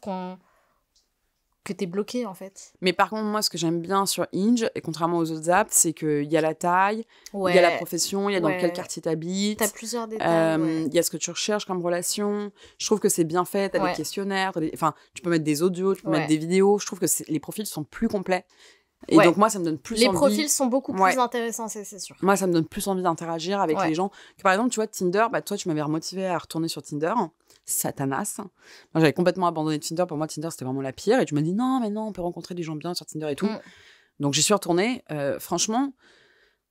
que t'es bloqué, en fait. Mais par contre, moi, ce que j'aime bien sur Hinge, et contrairement aux autres apps, c'est qu'il y a la taille, il y a la profession, il y a dans quel quartier t'habites. T'as plusieurs détails, il y a ce que tu recherches comme relation. Je trouve que c'est bien fait, t'as des questionnaires, enfin, tu peux mettre des audios, tu peux mettre des vidéos. Je trouve que les profils sont plus complets. Et donc, moi, ça me donne plus envie... Les profils sont beaucoup plus intéressants, c'est sûr. Moi, ça me donne plus envie d'interagir avec les gens. Que, par exemple, tu vois, Tinder, toi, tu m'avais remotivée à retourner sur Tinder. Satanas. Moi, j'avais complètement abandonné Tinder. Pour moi, Tinder, c'était vraiment la pire. Et tu m'as dit, non, on peut rencontrer des gens bien sur Tinder et tout. Donc, j'y suis retournée. Franchement,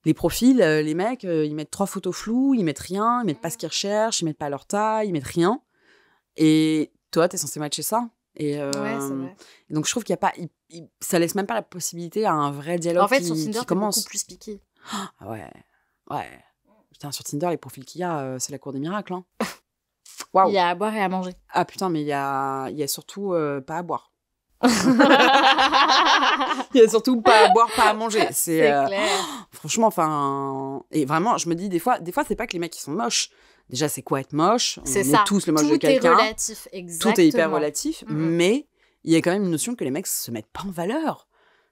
les profils, les mecs, ils mettent 3 photos floues, ils mettent rien, ils mettent pas ce qu'ils recherchent, ils mettent pas leur taille, ils mettent rien. Et toi, t'es censé matcher ça. Et c'est vrai. Donc, je trouve qu'il y a pas... ça laisse même pas la possibilité à un vrai dialogue en fait, sur Tinder, t'es beaucoup plus piqué. Ah ouais. Putain, sur Tinder, les profils qu'il y a, c'est la cour des miracles. Hein. Wow. Il y a à boire et à manger. Ah putain, mais il y a surtout pas à boire. Il y a surtout pas à boire, pas à manger. C'est clair. Franchement, enfin... Et vraiment, je me dis, des fois, c'est pas que les mecs, ils sont moches. Déjà, c'est quoi être moche ? On est tous le moche de quelqu'un. Tout est relatif, exactement. Tout est hyper relatif, mais il y a quand même une notion que les mecs se mettent pas en valeur.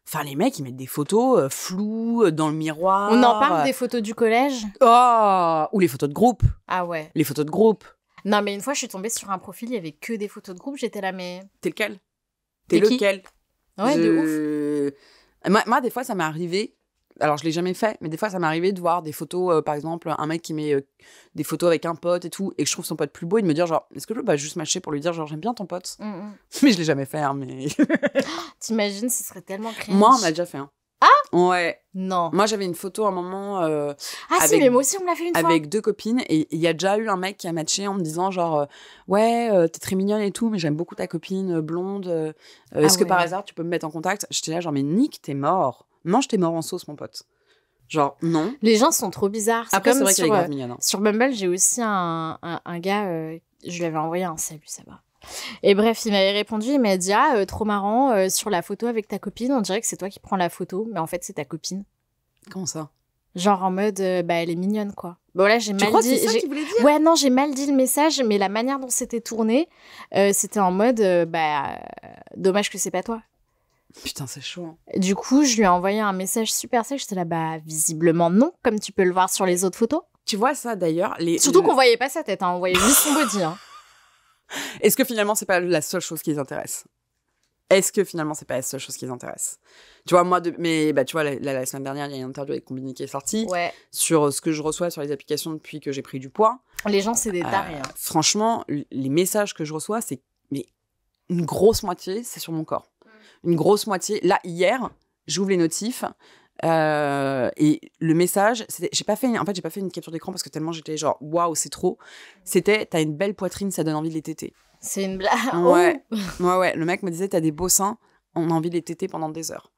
Enfin, les mecs, ils mettent des photos floues dans le miroir. On en parle des photos du collège ? Oh ! Ou les photos de groupe. Ah ouais. Les photos de groupe. Non, mais une fois, je suis tombée sur un profil, il y avait que des photos de groupe. J'étais là, mais... T'es lequel ? T'es lequel ? Ouais, de ouf. Moi, des fois, ça m'est arrivé... Alors, je l'ai jamais fait, mais des fois, ça m'est arrivé de voir des photos, par exemple, un mec qui met des photos avec un pote et tout, et que je trouve son pote plus beau, et de me dire, genre, est-ce que je peux pas juste matcher pour lui dire, genre, j'aime bien ton pote ? Mais je l'ai jamais fait, hein, mais... T'imagines, ce serait tellement cringe. Moi, on m'a déjà fait, hein. Ah ? Ouais. Non. Moi, j'avais une photo à un moment... si, mais moi aussi, on me l'a fait une fois. Avec 2 copines, et il y a déjà eu un mec qui a matché en me disant, genre, t'es très mignonne et tout, mais j'aime beaucoup ta copine blonde. Est-ce que par hasard, tu peux me mettre en contact ? J'étais là, genre, mais Nick, t'es mort. Mange tes morts en sauce, mon pote. Genre, non. Les gens sont trop bizarres. Après, c'est vrai qu'elle est grave mignonne. Sur Bumble, j'ai aussi un gars, je lui avais envoyé un salut, ça va. Et bref, il m'avait répondu, il m'a dit, trop marrant, sur la photo avec ta copine, on dirait que c'est toi qui prends la photo, mais en fait, c'est ta copine. Comment ça ? Genre en mode, elle est mignonne, quoi. Bon, là, j'ai mal dit. Tu crois que c'est ça qu'il voulait dire ? Ouais, non, j'ai mal dit le message, mais la manière dont c'était tourné, c'était en mode, dommage que c'est pas toi. Putain, c'est chaud. Hein. Du coup, je lui ai envoyé un message super sec. J'étais là, visiblement non, comme tu peux le voir sur les autres photos. Tu vois ça, d'ailleurs. Surtout qu'on voyait pas sa tête, hein, on voyait juste son body. Hein. Est-ce que finalement, c'est pas la seule chose qui les intéresse ? Tu vois, moi, tu vois, la semaine dernière, il y a une interview avec Combini qui est sortie sur ce que je reçois sur les applications depuis que j'ai pris du poids. Les gens, c'est des tarés. Hein. Franchement, les messages que je reçois, c'est une grosse moitié, c'est sur mon corps. Une grosse moitié. Là, hier, j'ouvre les notifs et le message, j'ai pas fait une capture d'écran parce que tellement j'étais genre waouh, c'est trop. C'était t'as une belle poitrine, ça donne envie de les téter. C'est une blague. Ouais. Ouais. Le mec me disait t'as des beaux seins, on a envie de les téter pendant des heures.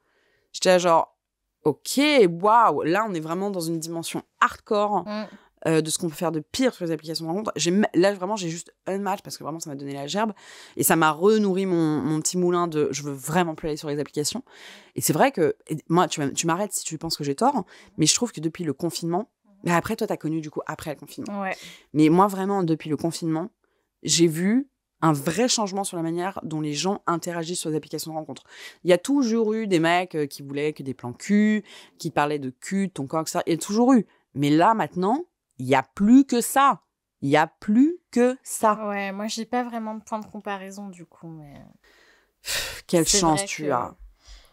J'étais là genre ok, waouh. Là, on est vraiment dans une dimension hardcore. De ce qu'on peut faire de pire sur les applications de rencontre. Là, vraiment, j'ai juste un match parce que vraiment, ça m'a donné la gerbe. Et ça m'a renourri mon petit moulin de je veux vraiment plus aller sur les applications. Et c'est vrai que, moi, tu m'arrêtes si tu penses que j'ai tort, mais je trouve que depuis le confinement, mais après, toi, t'as connu du coup après le confinement. Ouais. Mais moi, vraiment, depuis le confinement, j'ai vu un vrai changement sur la manière dont les gens interagissent sur les applications de rencontres. Il y a toujours eu des mecs qui voulaient que des plans cul, qui parlaient de cul, de ton corps, etc. Il y a toujours eu. Mais là, maintenant, il n'y a plus que ça. Il n'y a plus que ça. Ouais, moi, j'ai pas vraiment de point de comparaison, du coup, mais... Quelle chance tu as.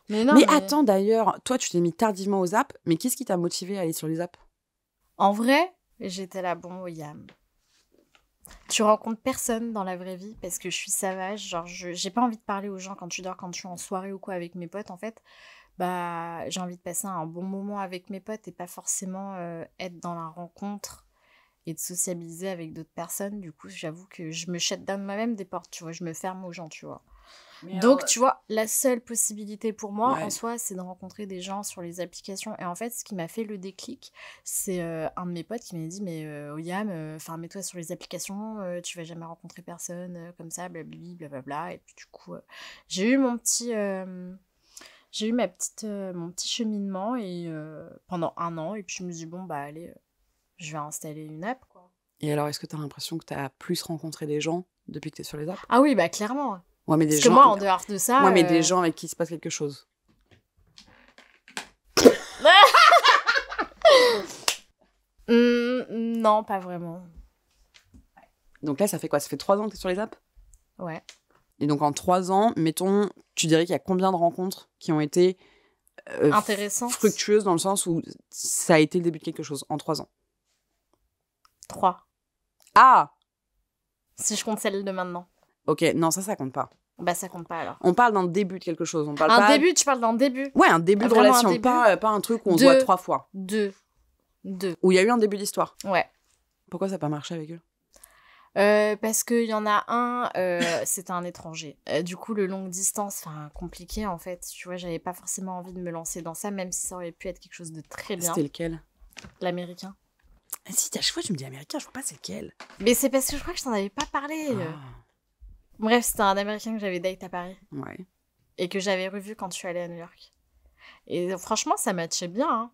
Mais attends, d'ailleurs, toi, tu t'es mis tardivement aux apps, mais qu'est-ce qui t'a motivé à aller sur les apps? En vrai, j'étais là, bon, Yam. Tu rencontres personne dans la vraie vie parce que je suis sauvage. Genre, j'ai pas envie de parler aux gens quand tu dors, quand je suis en soirée ou quoi avec mes potes, en fait. Bah, j'ai envie de passer un bon moment avec mes potes et pas forcément être dans la rencontre et de sociabiliser avec d'autres personnes. Du coup, j'avoue que je me shut down moi-même des portes, tu vois. Je me ferme aux gens, tu vois. Donc, tu vois, la seule possibilité pour moi, en soi, c'est de rencontrer des gens sur les applications. Et en fait, ce qui m'a fait le déclic, c'est un de mes potes qui m'a dit, mais Oyam, mets-toi sur les applications, tu vas jamais rencontrer personne, comme ça, blablabla, blablabla. Et puis, du coup, j'ai eu mon petit cheminement et, pendant 1 an. Et puis, je me suis dit, bon, bah, allez, je vais installer une app, quoi. Et alors, est-ce que tu as l'impression que tu as plus rencontré des gens depuis que tu es sur les apps? Ah oui, bah, clairement. Ouais, mais Parce que moi, en dehors de ça... mais des gens avec qui il se passe quelque chose. Non, pas vraiment. Donc là, ça fait quoi? Ça fait 3 ans que tu es sur les apps? Ouais. Et donc en 3 ans, mettons, tu dirais qu'il y a combien de rencontres qui ont été intéressantes, fructueuses dans le sens où ça a été le début de quelque chose en 3 ans? 3. Ah! Si je compte celle de maintenant. Ok, non, ça compte pas. Bah, ça compte pas alors. On parle d'un début de quelque chose. On parle un début, tu parles d'un début? Ouais, un début de relation, pas un truc où on se voit 3 fois. 2. Où il y a eu un début d'histoire. Ouais. Pourquoi ça n'a pas marché avec eux? Parce qu'il y en a un, c'était un étranger. Du coup, le longue distance, compliqué en fait. Tu vois, j'avais pas forcément envie de me lancer dans ça, même si ça aurait pu être quelque chose de très bien. C'était lequel? L'américain. Si, à chaque fois, tu me dis américain, je vois pas c'est lequel. Mais c'est parce que je crois que je t'en avais pas parlé. Bref, c'était un américain que j'avais date à Paris. Ouais. Et que j'avais revu quand je suis allée à New York. Et franchement, ça matchait bien, hein.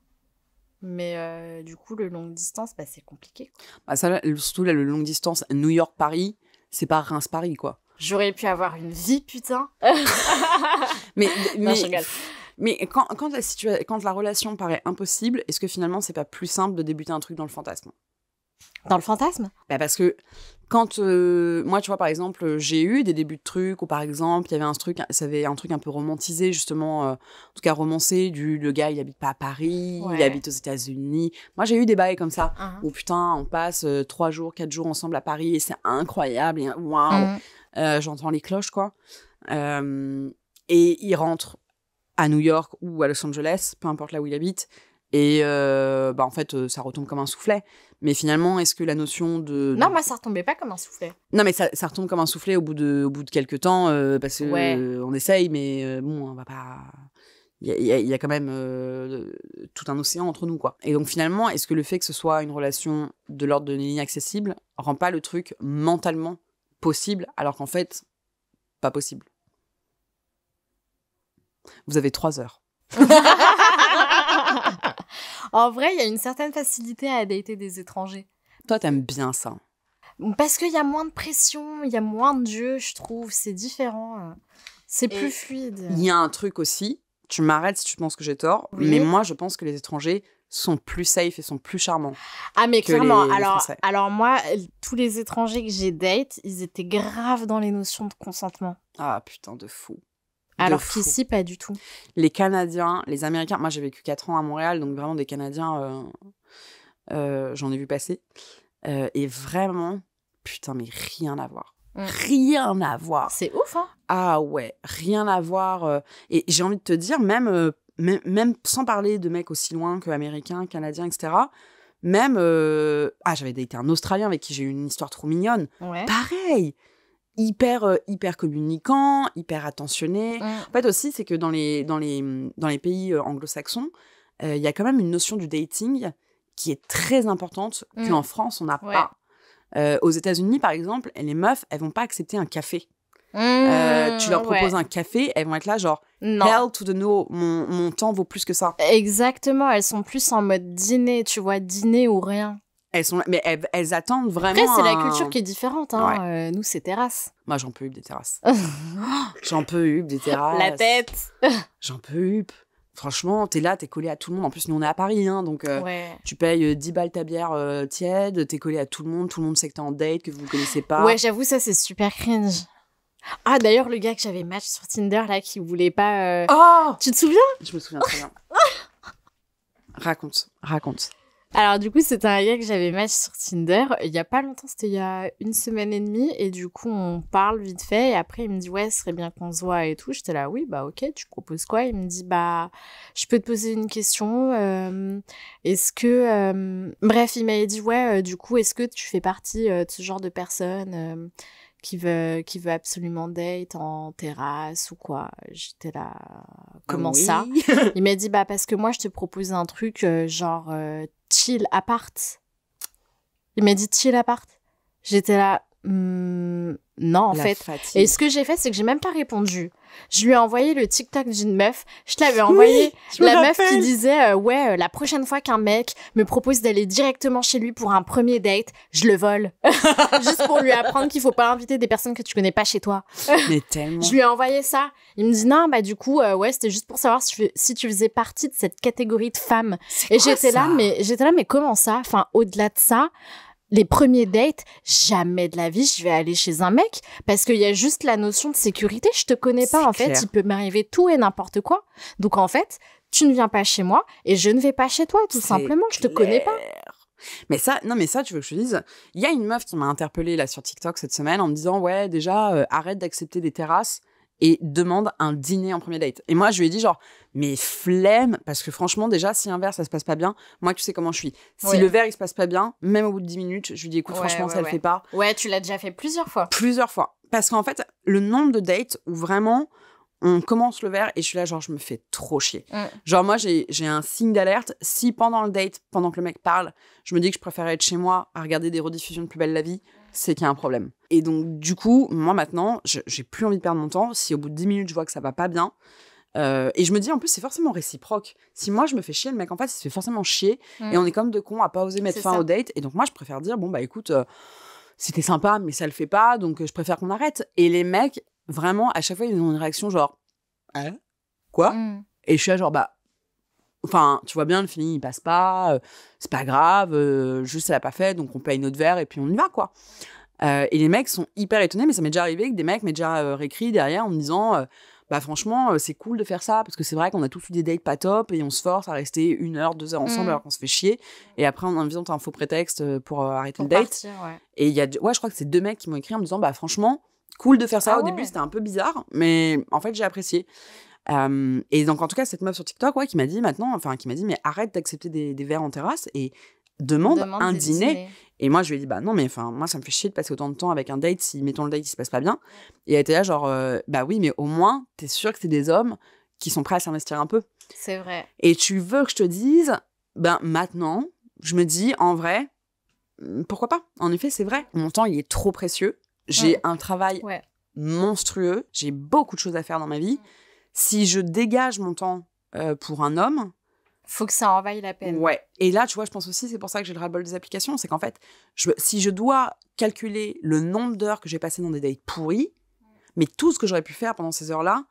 Mais du coup, le long distance, bah, c'est compliqué. Bah, ça, surtout là, le long distance New York-Paris, c'est pas Reims-Paris, quoi. J'aurais pu avoir une vie, putain. mais non, je rigole. Mais quand la relation paraît impossible, est-ce que finalement, c'est pas plus simple de débuter un truc dans le fantasme? Dans le fantasme? Bah parce que quand moi, tu vois, par exemple, j'ai eu des débuts de trucs où, par exemple, il y avait un truc un peu romantisé, justement, en tout cas romancé, le gars, il habite pas à Paris, il habite aux États-Unis. Moi, j'ai eu des bails comme ça, où putain, on passe 3 jours, 4 jours ensemble à Paris et c'est incroyable, et waouh, j'entends les cloches, quoi. Et il rentre à New York ou à Los Angeles, peu importe là où il habite, et en fait, ça retombe comme un soufflet. Mais finalement, est-ce que la notion de... Non, moi, ça retombait pas comme un soufflet. Non, mais ça retombe comme un soufflet au bout de quelques temps, parce que on essaye, mais bon, on va pas... Il y a quand même tout un océan entre nous, quoi. Et donc, finalement, est-ce que le fait que ce soit une relation de l'ordre de l'inaccessible rend pas le truc mentalement possible, alors qu'en fait, pas possible? Vous avez 3 heures. En vrai, il y a une certaine facilité à dater des étrangers. Toi, t'aimes bien ça? Parce qu'il y a moins de pression, il y a moins de jeu, je trouve. C'est différent. C'est plus fluide. Il y a un truc aussi, tu m'arrêtes si tu penses que j'ai tort, mais moi, je pense que les étrangers sont plus safe et sont plus charmants. Ah, mais clairement. Alors moi, tous les étrangers que j'ai date, ils étaient graves dans les notions de consentement. Ah, putain, de fou. Alors qu'ici, pas du tout. Les Canadiens, les Américains... Moi, j'ai vécu 4 ans à Montréal, donc vraiment des Canadiens, j'en ai vu passer. Et vraiment, putain, mais rien à voir. Rien à voir. C'est ouf, hein? Ah ouais, rien à voir. Et j'ai envie de te dire, même sans parler de mecs aussi loin que Américains, Canadiens, etc., même... j'avais daté un Australien avec qui j'ai eu une histoire trop mignonne. Ouais. Pareil, hyper communicant, hyper attentionné. En fait aussi, c'est que dans les pays anglo-saxons, il y a quand même une notion du dating qui est très importante qu'en France, on n'a pas. Aux États-Unis, par exemple, les meufs, elles vont pas accepter un café. Tu leur proposes un café, elles vont être là genre hell to the no, mon temps vaut plus que ça. Exactement, elles sont plus en mode dîner, tu vois, dîner ou rien. elles attendent vraiment. Après, c'est la culture qui est différente. Hein. Nous, c'est terrasse. Moi, j'en peux hup des terrasses. J'en peux hup des terrasses. La tête. J'en peux hup. Franchement, t'es là, t'es collé à tout le monde. En plus, nous, on est à Paris, hein, donc tu payes 10 balles ta bière tiède, t'es collé à tout le monde sait que t'es en date, que vous ne connaissez pas. Ouais, j'avoue, ça, c'est super cringe. Ah, d'ailleurs, le gars que j'avais match sur Tinder, là, qui voulait pas... Tu te souviens? Je me souviens très bien. Raconte. Alors, du coup, c'était un gars que j'avais match sur Tinder. Il y a pas longtemps, c'était il y a 1 semaine et demie. Et du coup, on parle vite fait. Et après, il me dit, ouais, ce serait bien qu'on se voit et tout. J'étais là, oui, bah, ok, tu proposes quoi? Il me dit, bah, je peux te poser une question. Est-ce que... Bref, il m'avait dit, ouais, du coup, est-ce que tu fais partie de ce genre de personne qui veut absolument date en terrasse ou quoi? J'étais là, comment ça? Il m'a dit, bah, parce que moi, je te propose un truc genre chill appart. Il m'a dit chill appart. J'étais là, non, en fait. Fatigue. Et ce que j'ai fait, c'est que j'ai même pas répondu. Je lui ai envoyé le TikTok d'une meuf. Je t'avais envoyé la meuf qui disait la prochaine fois qu'un mec me propose d'aller directement chez lui pour un premier date, je le vole. Juste pour lui apprendre qu'il faut pas inviter des personnes que tu connais pas chez toi. Mais tellement. Je lui ai envoyé ça. Il me dit non, bah du coup c'était juste pour savoir si tu faisais partie de cette catégorie de femmes. Et j'étais là mais comment ça? Enfin, au-delà de ça, les premiers dates, jamais de la vie je vais aller chez un mec parce qu'il y a juste la notion de sécurité. Je te connais pas, en fait, il peut m'arriver tout et n'importe quoi. Donc en fait, tu ne viens pas chez moi et je ne vais pas chez toi, tout simplement. Je te connais pas. Mais ça, tu veux que je te dise, il y a une meuf qui m'a interpellée là sur TikTok cette semaine en me disant ouais, déjà arrête d'accepter des terrasses et demande un dîner en premier date. Et moi, je lui ai dit genre, mais flemme, parce que franchement, déjà, si un verre, ça se passe pas bien, moi, tu sais comment je suis. Si le verre, il se passe pas bien, même au bout de 10 minutes, je lui dis, écoute, franchement, ça le fait pas. Ouais, tu l'as déjà fait plusieurs fois. Plusieurs fois. Parce qu'en fait, le nombre de dates où vraiment, on commence le verre et je suis là, genre, je me fais trop chier. Genre, moi, j'ai un signe d'alerte. Si pendant le date, pendant que le mec parle, je me dis que je préfère être chez moi à regarder des rediffusions de Plus belle la vie, c'est qu'il y a un problème. Et donc, du coup, moi, maintenant, j'ai plus envie de perdre mon temps. Si au bout de 10 minutes, je vois que ça va pas bien, et je me dis, en plus, c'est forcément réciproque. Si moi, je me fais chier, le mec en face, il se fait forcément chier. Et on est comme deux cons à pas oser mettre fin au date. Et donc, moi, je préfère dire, bon, bah, écoute, c'était sympa, mais ça le fait pas, donc je préfère qu'on arrête. Et les mecs, vraiment, à chaque fois, ils ont une réaction genre, quoi? Et je suis là, genre, bah, enfin, tu vois bien, le feeling, il passe pas, c'est pas grave, juste, elle a pas fait, donc on paye notre verre et puis on y va, quoi. Et les mecs sont hyper étonnés, mais ça m'est déjà arrivé que des mecs m'aient déjà réécrit derrière en me disant bah franchement, c'est cool de faire ça, parce que c'est vrai qu'on a tous eu des dates pas top et on se force à rester 1 heure, 2 heures ensemble alors qu'on se fait chier. Et après, on invente un faux prétexte pour arrêter le date. Partir, Et il y a, je crois que c'est 2 mecs qui m'ont écrit en me disant bah franchement, cool de faire ça. Au début, c'était un peu bizarre, mais en fait, j'ai apprécié. Et donc, en tout cas, cette meuf sur TikTok, qui m'a dit mais arrête d'accepter des verres en terrasse et demande un dîner. Et moi, je lui ai dit, bah non, mais enfin, moi, ça me fait chier de passer autant de temps avec un date si, mettons, le date, il se passe pas bien. Et elle était là, genre, bah oui, mais au moins, t'es sûr que c'est des hommes qui sont prêts à s'investir un peu. C'est vrai. Et tu veux que je te dise, ben maintenant, je me dis, en vrai, pourquoi pas? En effet, c'est vrai. Mon temps, il est trop précieux. J'ai un travail monstrueux. J'ai beaucoup de choses à faire dans ma vie. Si je dégage mon temps pour un homme, faut que ça en vaille la peine. Ouais. Et là, tu vois, je pense aussi, c'est pour ça que j'ai le ras-le-bol des applications, c'est qu'en fait, si je dois calculer le nombre d'heures que j'ai passé dans des dates pourris, mais tout ce que j'aurais pu faire pendant ces heures-là,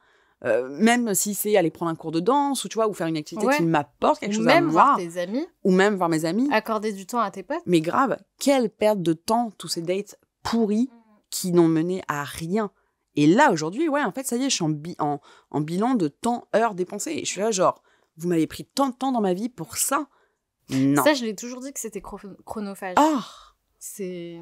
même si c'est aller prendre un cours de danse ou tu vois, ou faire une activité qui m'apporte quelque chose à moi, même voir tes amis, ou même voir mes amis, accorder du temps à tes potes. Mais grave, quelle perte de temps tous ces dates pourris qui n'ont mené à rien. Et là aujourd'hui, en fait, ça y est, je suis en bilan de temps, heures dépensées. Et je suis là, genre, vous m'avez pris tant de temps dans ma vie pour ça? Non. Ça, je l'ai toujours dit que c'était chronophage. Ah, c'est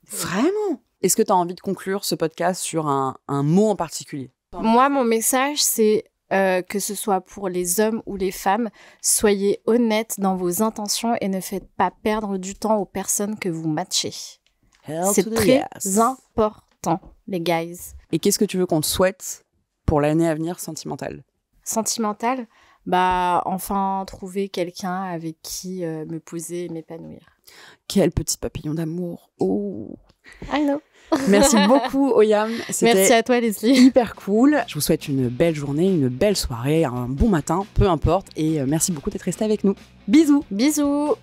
vraiment. Est-ce que tu as envie de conclure ce podcast sur un mot en particulier? Moi, mon message, c'est que ce soit pour les hommes ou les femmes, soyez honnêtes dans vos intentions et ne faites pas perdre du temps aux personnes que vous matchez. C'est très important, les guys. Et qu'est-ce que tu veux qu'on te souhaite pour l'année à venir sentimentale? Sentimentale? Bah, enfin, trouver quelqu'un avec qui me poser et m'épanouir. Quel petit papillon d'amour. Oh. I know. Merci beaucoup, Oyam. Merci à toi, Leslie. Hyper cool. Je vous souhaite une belle journée, une belle soirée, un bon matin, peu importe. Et merci beaucoup d'être resté avec nous. Bisous. Bisous.